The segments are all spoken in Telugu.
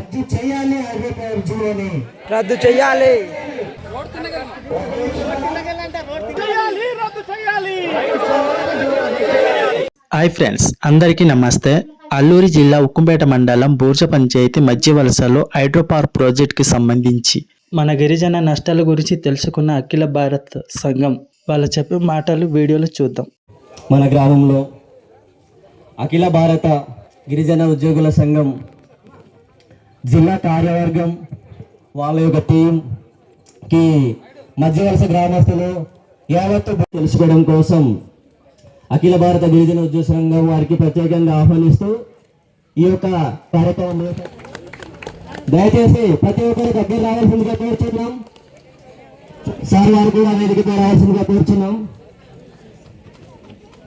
రద్దు చేయాలి. హైడ్రో పవర్ జీవోని రద్దు చేయాలి. హాయ్ ఫ్రెండ్స్, అందరికీ నమస్తే. అల్లూరి జిల్లా ఉక్కుంపేట మండలం బూర్జ పంచాయతీ మధ్య వలసలో హైడ్రో పవర్ ప్రాజెక్టుకి సంబంధించి మన గిరిజన నష్టాల గురించి తెలుసుకున్న అఖిల భారత్ సంఘం వాళ్ళ చెప్పే మాటలు వీడియోలో చూద్దాం. మన గ్రామంలో అఖిల భారత గిరిజన ఉద్యోగుల సంఘం జిల్లా కార్యవర్గం వాళ్ళ యొక్క టీంకి మధ్య వలస గ్రామస్తులు యావత్తు తెలుసుకోవడం కోసం అఖిల భారత గిరిజన ఉద్యోగ సంఘం వారికి ప్రత్యేకంగా ఆహ్వానిస్తూ ఈ యొక్క కార్యక్రమంలో దయచేసి ప్రతి ఒక్కరు దగ్గర రావాల్సిందిగా కోరుచున్నాం. సార్ వారు కూడా వేదికపై రావాల్సిందిగా కోరుచున్నాం.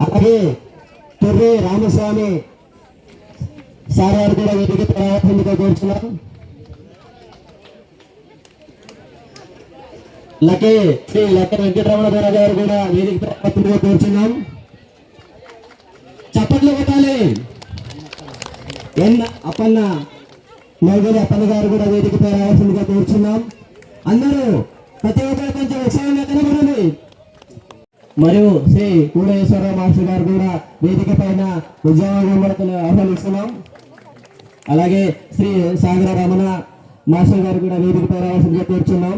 అలాగే తొర్రి రామస్వామి సార్ వారు కూడా వేదికపై రావాల్సిందిగా కోరుచున్నాం. శ్రీ లక్క వెంకటరమణ దొర గారు కూడా వేదికపై రావాల్సిందిగా కోరుచున్నాం. చప్పట్లు కొట్టాలి. అప్పన్న నౌగరి అప్పన్న గారు కూడా వేదికపై రావాల్సిందిగా కోరుచున్నాం. అందరూ ప్రతి ఒక్కరు కొంచెం ఉత్సాహంగా కనబడండి. మరియు శ్రీ కూడేశ్వరరావు మాస్టర్ గారు కూడా వేదిక పైన ఉద్యోగులను ఆహ్వానిస్తున్నాం. అలాగే శ్రీ సాగర రమణ మాస్టర్ గారు కూడా వేదికపై రావాల్సిందిగా కోరుచున్నాం.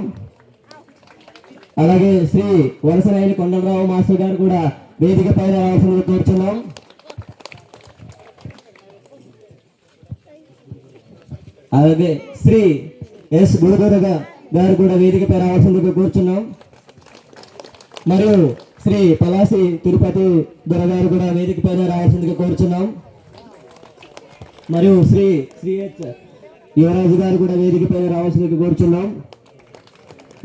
అలాగే శ్రీ వలసరాయని కొండలరావు మాస్టర్ గారు కూడా వేదిక పైన రావాల్సిందిగా కోరుచున్నాం. అలాగే శ్రీ ఎస్ గురుగోర గారు కూడా వేదికపై రావాల్సిందిగా కోరుచున్నాం. మరియు శ్రీ పలాసి తిరుపతి దొర గారు కూడా వేదికపై రావాల్సిందిగా కోరుచున్నాం. మరియు శ్రీ హెచ్ యువరాజు గారు కూడా వేదికపై రావాల్సిందిగా కోరుచున్నాం.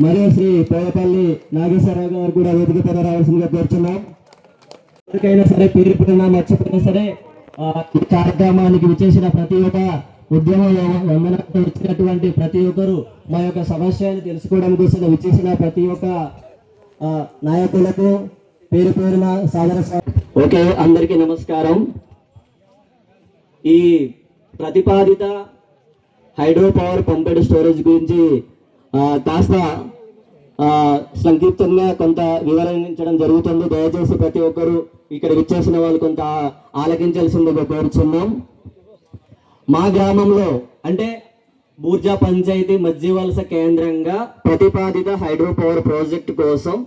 మరియు శ్రీ పోయపల్లి నాగేశ్వరరావు గారు కూడా వేదికపై రావాల్సిందిగా కోరుచున్నాం. ఎవరికైనా సరే పేరుపైన మర్చిపోయినా సరే ఈ కార్యక్రమానికి విచ్చేసిన ప్రతి ఒక్క ఉద్యమం వచ్చినటువంటి ప్రతి ఒక్కరు మా యొక్క సమస్యను తెలుసుకోవడం కోసం విచ్చేసిన ప్రతి ఒక్క నాయకులకు పేరు పేరున సాదర. ఓకే, అందరికీ నమస్కారం. ఈ ప్రతిపాదిత హైడ్రో పవర్ పంప్డ్ స్టోరేజ్ గురించి కాస్త సంక్షిప్తంగా కొంత వివరించడం జరుగుతుంది. దయచేసి ప్రతి ఒక్కరు ఇక్కడ విచ్చేసిన వాళ్ళు కొంత ఆలకించాల్సిందిగా కోరుచున్నాం. మా గ్రామంలో అంటే బూర్జా పంచాయతీ మధ్య వలస కేంద్రంగా ప్రతిపాదిత హైడ్రో పవర్ ప్రాజెక్టు కోసం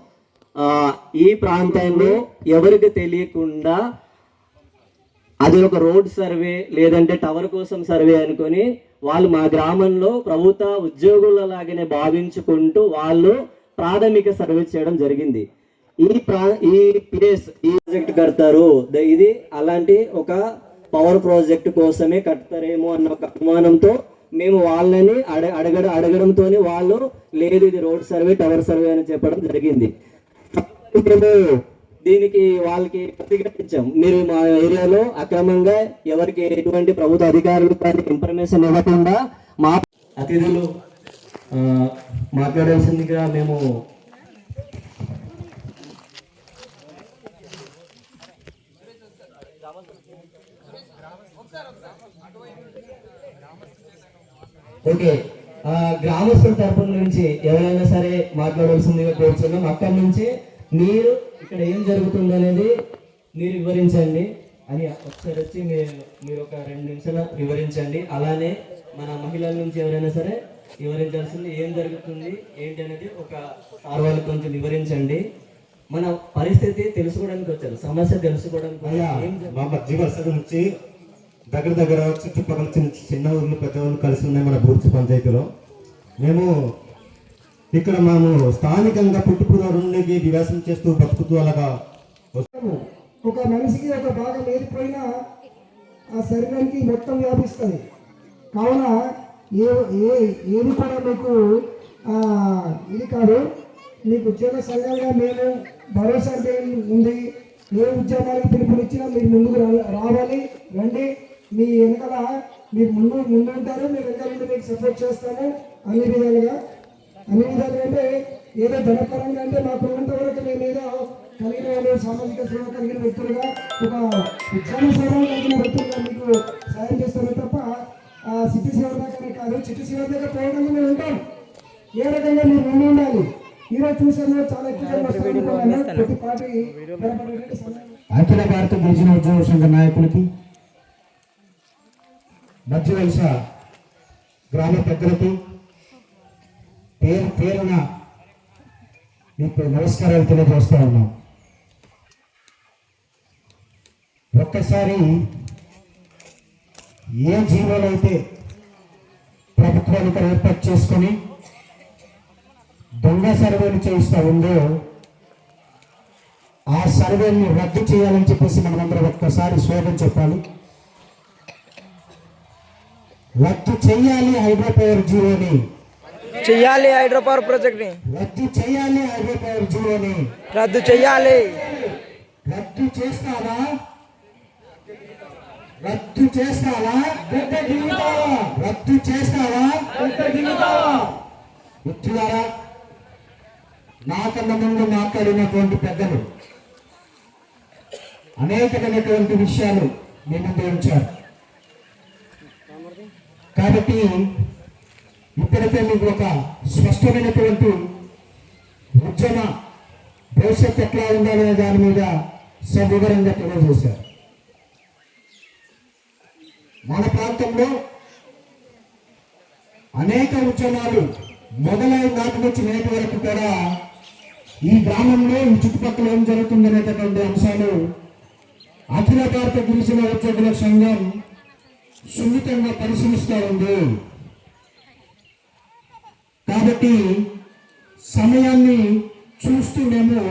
ఈ ప్రాంతంలో ఎవరికి తెలియకుండా అది ఒక రోడ్ సర్వే లేదంటే టవర్ కోసం సర్వే అనుకొని వాళ్ళు మా గ్రామంలో ప్రభుత్వ ఉద్యోగులలాగానే భావించుకుంటూ వాళ్ళు ప్రాథమిక సర్వే చేయడం జరిగింది. ఈ ప్రాజెక్ట్ కడతారు, ఇది అలాంటి ఒక పవర్ ప్రాజెక్ట్ కోసమే కడతారేమో అన్న ఒక అనుమానంతో మేము వాళ్ళని అడగడంతో వాళ్ళు లేదు ఇది రోడ్ సర్వే టవర్ సర్వే అని చెప్పడం జరిగింది. మేము దీనికి వాళ్ళకి ప్రతిఘటించాం. మీరు మా ఏరియాలో అక్రమంగా ఎవరికి ఎటువంటి ప్రభుత్వ అధికారులు కానీ ఇన్ఫర్మేషన్ ఇవ్వకుండా మా అతిథులు మాట్లాడాల్సిందిగా మేము ఓకే గ్రామస్తుల తరపున నుంచి ఎవరైనా సరే మాట్లాడాల్సిందిగా కోరుతున్నాం. అక్కడి నుంచి మీరు ఇక్కడ ఏం జరుగుతుంది అనేది మీరు వివరించండి అని ఒకసారి వచ్చి మీరు ఒక 2 నిమిషాలు వివరించండి. అలానే మన మహిళల నుంచి ఎవరైనా సరే వివరించాల్సింది ఏం జరుగుతుంది ఏంటి అనేది ఒక సార్ వాళ్ళకి కొంచెం వివరించండి. మన పరిస్థితి తెలుసుకోవడానికి వచ్చారు, సమస్య తెలుసుకోవడానికి. మా మధ్య వలస నుంచి దగ్గర చుట్టుపక్కల చిన్న ఊర్లు పెద్ద ఊర్లు కలిసి ఉన్నాయి మన బూర్జ పంచాయతీలో. మేము ఇక్కడ మేము స్థానికంగా పుట్టుపురుకి నివాసం చేస్తూ బతుకుతూ అలాగా ఒక మనిషికి ఒక భాగం ఏరిపోయినా ఆ శరీరానికి మొత్తం వ్యాపిస్తుంది. కావున ఏది కూడా మీకు ఇది కాదు. మీకు ఉద్యోగ సంఘంగా మేము భరోసా ఉంది. ఏ ఉద్యమాలకు పిలుపునిచ్చినా మీరు ముందుకు రావాలి, రండి. మీ వెనకాల మీరు ముందు ఉంటారు, మీ వెనకాల నుండి మీకు సపోర్ట్ చేస్తాము అన్ని విధాలుగా అంటే ఏదో ధనపరంగా అంటే మాకు ఉన్నంత వరకు మేము ఏదో కలిగిన సామాజిక సేవ కలిగిన వ్యక్తులుగా ఒక ఉద్యమ సేవ కలిగిన వ్యక్తులుగా మీకు సాయం చేస్తామే తప్ప సిటీ చివరి దాకానే కాదు, చిట్టి చివరి దగ్గర పోవడానికి మేము ఉంటాం. ఏ రకంగా మీరు ముందు ఉండాలి. ఈరోజు చూసాను చాలా ఎక్కువ ప్రతి పార్టీ అఖిల భారత గిరిజన ఉద్యోగ సంఘ నాయకులకి, మధ్య వలస గ్రామ పెద్దలకి పేరు పేరున మీకు నమస్కారాలు తెలియజేస్తా ఉన్నాం. ఒక్కసారి ఏ జీవోలు అయితే ప్రభుత్వానికి ఏర్పాటు చేసుకొని దొంగ సర్వేలు చేయిస్తూ ఉందో ఆ సర్వేని రద్దు చేయాలని చెప్పేసి మనమందరం ఒక్కసారి స్లోగన్ చెప్పాలి. రద్దు చేయాలి హైడ్రోపవర్ జీవోని, చెయ్యాలి హైడ్రోపవర్ ప్రాజెక్ట్ ని రద్దు చేయాలి హైడ్రోపవర్ జీవోని, రద్దు చెయ్యాలి. రద్దు చేస్తావా? రద్దు చేస్తావా? రద్దు చేస్తావా? మిత్రులారా, నాకన్నా ముందు మాట్లాడినటువంటి పెద్దలు అనేకమైనటువంటి విషయాలు మీ ముందు ఉంచారు. కాబట్టి ఇప్పుడైతే మీకు ఒక స్పష్టమైనటువంటి ఉద్యమ భవిష్యత్తు ఎట్లా ఉండాలనే దాని మీద సవివరంగా తెలియజేశారు. మన ప్రాంతంలో అనేక ఉద్యమాలు మొదలైన నాటి నుంచి నేటి వరకు కూడా ఈ గ్రామంలో ఈ చుట్టుపక్కల ఏం జరుగుతుందనేటటువంటి అంశాలు అఖిల భారత గిరిజన ఉద్యోగుల సంఘం సున్నితంగా పరిశీలిస్తూ ఉంది. కాబట్టి సమయాన్ని చూస్తూ మేము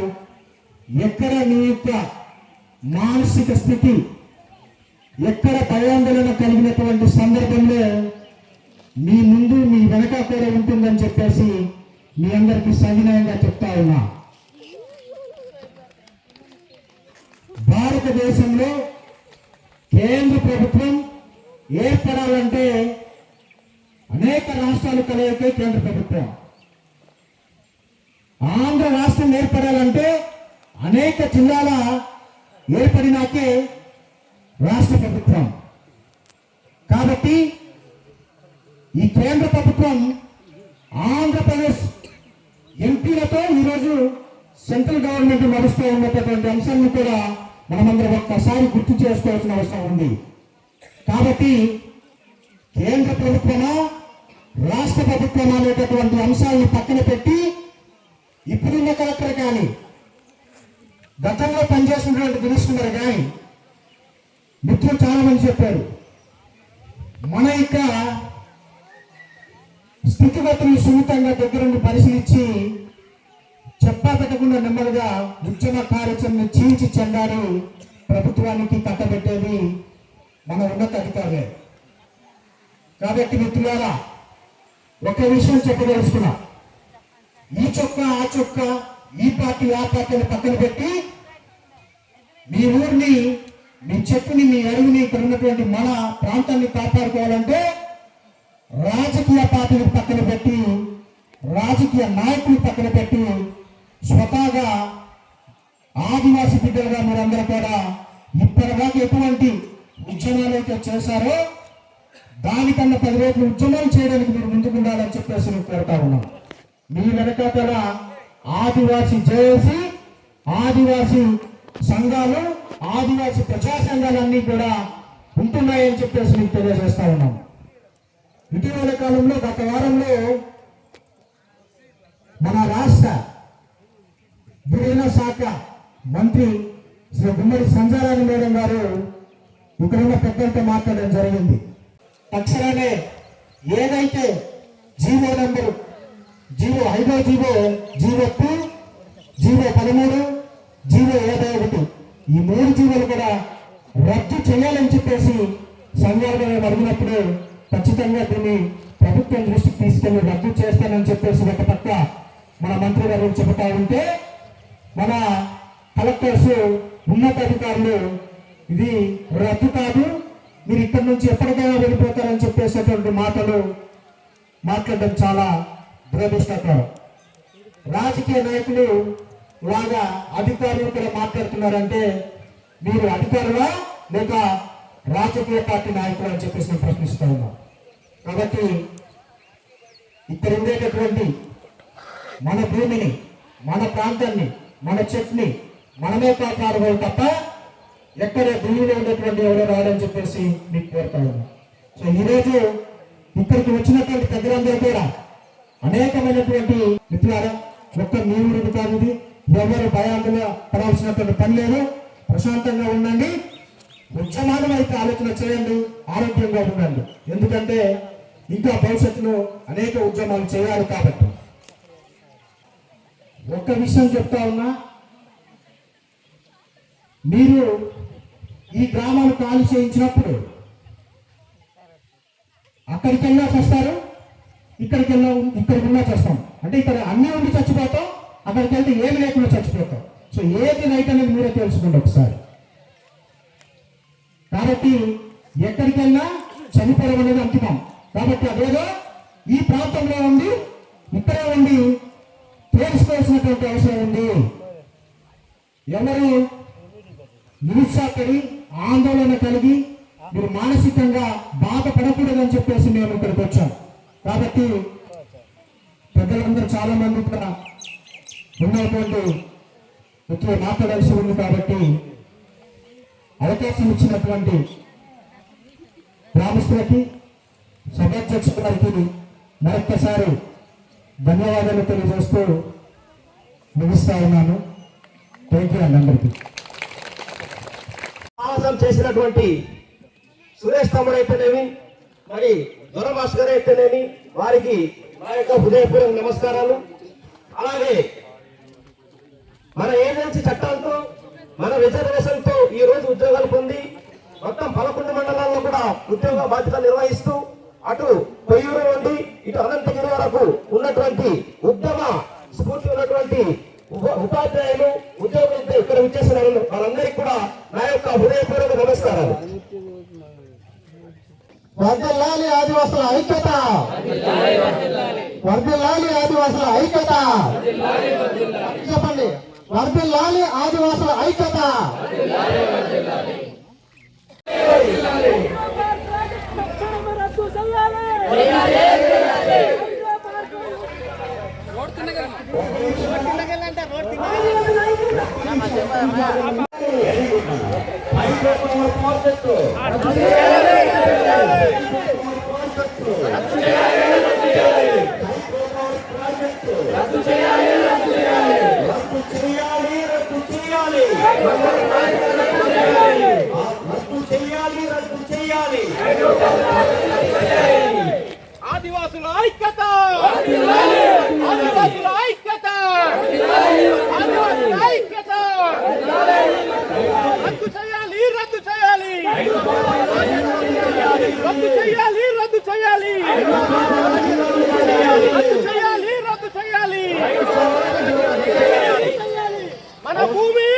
ఎక్కడ మీ యొక్క మానసిక స్థితి, ఎక్కడ భయాందోళన కలిగినటువంటి సందర్భంలో మీ ముందు మీ వెనక కూడా ఉంటుందని చెప్పేసి మీ అందరికీ సవినయంగా చెప్తా ఉన్నా. భారతదేశంలో కేంద్ర ప్రభుత్వం ఏర్పడాలంటే అనేక రాష్ట్రాలు కలయికే కేంద్ర ప్రభుత్వం. ఆంధ్ర రాష్ట్రం ఏర్పడాలంటే అనేక జిల్లాల ఏర్పడినాకే రాష్ట్ర ప్రభుత్వం. కాబట్టి ఈ కేంద్ర ప్రభుత్వం ఆంధ్రప్రదేశ్ ఎంపీలతో ఈరోజు సెంట్రల్ గవర్నమెంట్ నడుస్తూ ఉన్నటువంటి అంశాన్ని కూడా మనమందరం ఒక్కసారి గుర్తు చేసుకోవాల్సిన అవసరం ఉంది. కాబట్టి కేంద్ర ప్రభుత్వమా రాష్ట్ర ప్రభుత్వమా అనేటటువంటి అంశాలను పక్కన పెట్టి ఇప్పుడున్న కలెక్టర్ కానీ గతంలో పనిచేసినటువంటి మినిస్టర్ కానీ మిత్రులు చాలా మంది చెప్పారు, మన యొక్క స్థితిగతులను సున్నితంగా దగ్గరుండి పరిశీలించి చెప్పా పెట్టకుండా నెమ్మదిగా ఉద్యమ కార్యాచరణ చీల్చి చెందాలి ప్రభుత్వానికి కట్టబెట్టేది మన ఉన్నత అధికారులే. కాబట్టి మిత్రులారా, ఒక విషయం చెప్పదలుచుకున్నా, ఈ చొక్క ఆ చొక్క, ఈ పార్టీ ఆ పార్టీని పక్కన పెట్టి మీ ఊరిని, మీ చెట్టుని, మీ అడుగుని, ఇక్కడ ఉన్నటువంటి మన ప్రాంతాన్ని కాపాడుకోవాలంటే రాజకీయ పార్టీని పక్కన పెట్టి, రాజకీయ నాయకులు పక్కన పెట్టి స్వతహాగా ఆదివాసీ బిడ్డలుగా మీరందరూ కూడా ఇప్పటిదాకా ఎటువంటి ఉద్యమాలు అయితే చేశారో దానికన్నా 10 రోజులు ఉద్యమాలు చేయడానికి మీరు ముందుకు ఉండాలని చెప్పేసి నేను కోరుతా ఉన్నాను. మీ వెనక కూడా ఆదివాసీ జేఏసీ, ఆదివాసీ సంఘాలు, ఆదివాసీ ప్రజా సంఘాలన్నీ కూడా ఉంటున్నాయని చెప్పేసి మీకు తెలియజేస్తా ఉన్నాం. ఇటీవల కాలంలో గత వారంలో మన రాష్ట్ర గిరిజన శాఖ మంత్రి శ్రీ గుమ్మడి సంజారాణి మేడం గారు ఇక్కడున్న పెద్దలతో మాట్లాడడం జరిగింది. తక్షణమే ఏదైతే GO number hydro GO 02, GO 13, GO 51 ఈ 3 జీవోలు కూడా రద్దు చేయాలని చెప్పేసి సంఘాలుగా మేము అడిగినప్పుడు ఖచ్చితంగా దీన్ని ప్రభుత్వం దృష్టికి తీసుకెళ్లి రద్దు చేస్తానని చెప్పేసి ఒక పక్క మన మంత్రి గారు చెబుతా ఉంటే, మన కలెక్టర్స్, ఉన్నతాధికారులు ఇది రద్దు కాదు, మీరు ఇక్కడి నుంచి ఎప్పటికైనా వెళ్ళిపోతారని చెప్పేసేటువంటి మాటలు మాట్లాడడం చాలా దురదృష్టకరం. రాజకీయ నాయకులు లాగా అధికారులు కూడా మాట్లాడుతున్నారంటే మీరు అధికారులా లేక రాజకీయ పార్టీ నాయకులు అని చెప్పేసి నేను ప్రశ్నిస్తా ఉన్నాను. కాబట్టి ఇక్కడ ఉండేటటువంటి మన భూమిని, మన ప్రాంతాన్ని, మన చెట్టుని మనమే కాపాడుకోవాలి తప్ప ఎక్కడ ఢిల్లీలో ఉండేటువంటి ఎవరో రాడని చెప్పేసి మీకు కోరుతా ఉన్నాను. సో ఈరోజు ఇక్కడికి వచ్చినటువంటి పెద్దలందరూ కూడా అనేకమైనటువంటి మిత్రులారా, ఒక్క మీ ఊరికి కాదు ఇది, ఎవరు భయాందోళన పడాల్సినటువంటి పని లేదు. ప్రశాంతంగా ఉండండి, ఉద్యమానం అయితే ఆలోచన చేయండి, ఆరోగ్యంగా ఉండండి. ఎందుకంటే ఇంకా భవిష్యత్తులో అనేక ఉద్యమాలు చేయాలి. కాబట్టి ఒక్క విషయం చెప్తా ఉన్నా, మీరు ఈ గ్రామాలు ఖాళీ చేయించినప్పుడు అక్కడికి వెళ్ళా చేస్తారు, ఇక్కడికి ఉన్నా చేస్తాం. అంటే ఇక్కడ అన్నీ ఉండి చచ్చిపోతాం, అక్కడికి వెళ్తే ఏమి లేకుండా చచ్చిపోతాం. సో ఏది రైట్ అనేది మీరే తెలుసుకోండి ఒకసారి. కాబట్టి ఎక్కడికి వెళ్ళినా చనిపోవడం అనేది అంటున్నాం. కాబట్టి అదేదో ఈ ప్రాంతంలో ఉండి ఇక్కడే ఉండి తెలుసుకోవాల్సినటువంటి అవసరం ఉంది. ఎవరు నిరుత్సాహపడి ఆందోళన కలిగి మీరు మానసికంగా బాధపడకూడదని చెప్పేసి మేము ఇక్కడికి వచ్చాం. కాబట్టి పెద్దలందరూ చాలా మంది ఇక్కడ ఉన్నటువంటి మిత్రులు మాట్లాడాల్సి ఉంది. కాబట్టి అవకాశం ఇచ్చినటువంటి గ్రామస్తులకి, సభాధ్యక్షుల గారికి మరొక్కసారి ధన్యవాదాలు తెలియజేస్తూ ముగిస్తా ఉన్నాను. థ్యాంక్ యూ అండి అందరికీ. సాహసం చేసినటువంటి సురేష్ తమ్ముడు అయితేనేమి, మరి దొర భాస్కర్ అయితేనేమి, వారికి మా యొక్క హృదయపూర్వక నమస్కారాలు. అలాగే మన ఏజెన్సీ చట్టాలతో, మన రిజర్వేషన్తో ఈ రోజు ఉద్యోగాలు పొంది మొత్తం 11 మండలాల్లో కూడా ఉద్యోగ బాధ్యతలు నిర్వహిస్తూ అటు కొయ్యూరు నుండి ఇటు అనంతగిరి వరకు ఉన్నటువంటి ఉద్యమ స్ఫూర్తి ఉన్నటువంటి ఉపాధ్యాయులు, ఉద్యోగులతో ఇక్కడ విచ్చేసిన వారందరికీ కూడా నా యొక్క హృదయపూర్వక నమస్కారాలు. వర్ధిల్లాలి ఆదివాసుల ఐక్యత, వర్ధిల్లాలి ఆదివాసుల ఐక్యత. చెప్పండి, వర్ధిల్లాలి ఆదివాసుల ఐక్యత. ఆదివాసుల ఐక్యత, ఆదివాసుల ఐక్యత, ఆదివాసుల ఐక్యత. రద్దు చేయాలి, రద్దు చేయాలి, రద్దు చేయాలి, రద్దు చేయాలి, రద్దు చేయాలి, రద్దు చేయాలి. మన భూమి,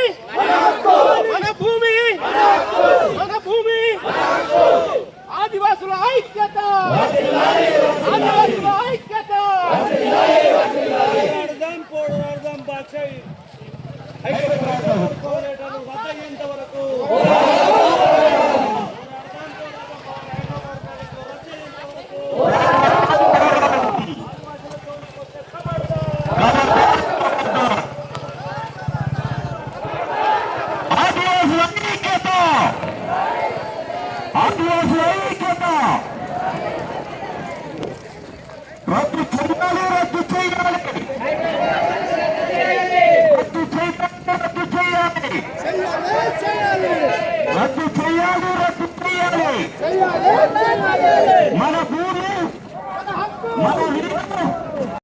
మన భూమి, మన భూమి. ఆదివాసుల ఐక్యత, ఆదివాసుల ఐక్యత. పోరాడదాం బాక్షాయి రద్దయ్యేంత వరకు. రద్దు చేయాలి, రద్దు చేయాలి. మన భూమి, మన